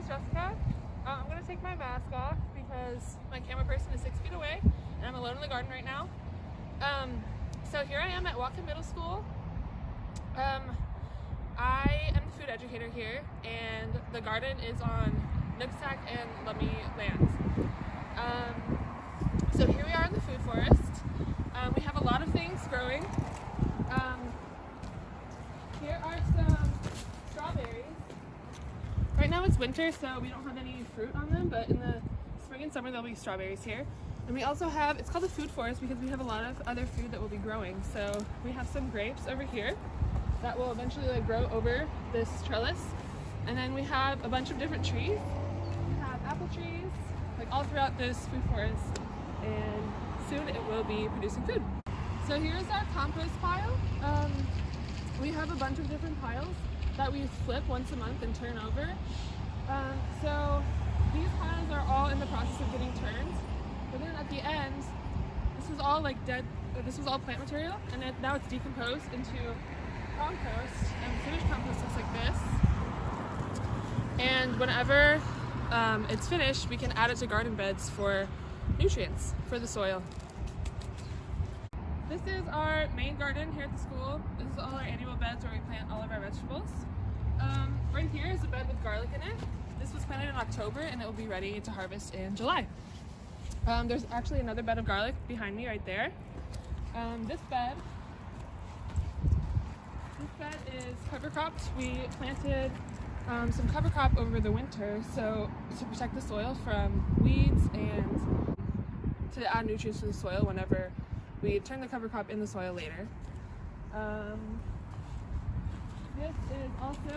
is Jessica. I'm going to take my mask off because my camera person is 6 feet away and I'm alone in the garden right now. So here I am at Whatcom Middle School. I am the food educator here, and the garden is on Nooksack and Lummi lands. So here we are in the food forest. We have a lot of things growing. Here are some strawberries. Right now it's winter, so we don't have any fruit on them, but in the spring and summer there'll be strawberries here. And we also have, it's called the food forest because we have a lot of other food that will be growing. So we have some grapes over here that will eventually grow over this trellis. And then we have a bunch of different trees. We have apple trees, all throughout this food forest. And soon it will be producing food. So here's our compost pile. We have a bunch of different piles that we flip once a month and turn over. So these piles are all in the process of getting turned. But then at the end, this was all this was all plant material, and now it's decomposed into compost, and finished compost looks like this. And whenever it's finished, we can add it to garden beds for nutrients for the soil. This is our main garden here at the school. This is all our annual beds where we plant all of our vegetables. Right here is a bed with garlic in it. This was planted in October and it will be ready to harvest in July. There's actually another bed of garlic behind me right there. This bed is cover cropped. We planted some cover crop over the winter to protect the soil from weeds and to add nutrients to the soil whenever we turn the cover crop in the soil later. This is also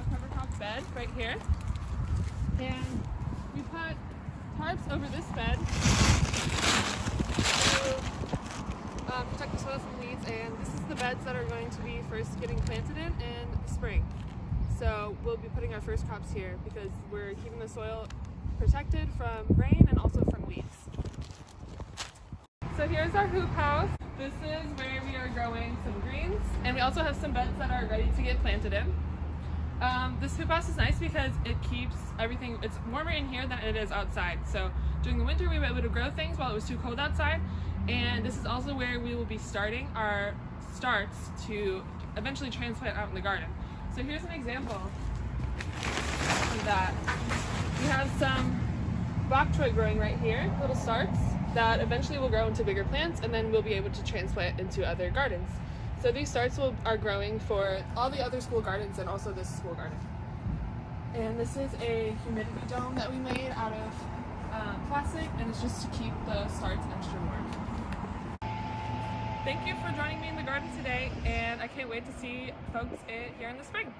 a cover crop bed right here, and we put tarps over this bed to protect the soil from weeds, and this is the beds that are going to be first getting planted in the spring. So we'll be putting our first crops here because we're keeping the soil protected from rain and also from weeds. So here's our hoop house. This is where we are growing some greens, and we also have some beds that are ready to get planted in. This hoop house is nice because it keeps everything, it's warmer in here than it is outside. So during the winter we were able to grow things while it was too cold outside, and this is also where we will be starting our starts to eventually transplant out in the garden. So here's an example of that. We have some bok choy growing right here, little starts that eventually will grow into bigger plants, and then we'll be able to transplant into other gardens. So these starts are growing for all the other school gardens and also this school garden. And this is a humidity dome that we made out of plastic, and it's just to keep the starts extra warm. Thank you for joining me in the garden today, and I can't wait to see folks here in the spring.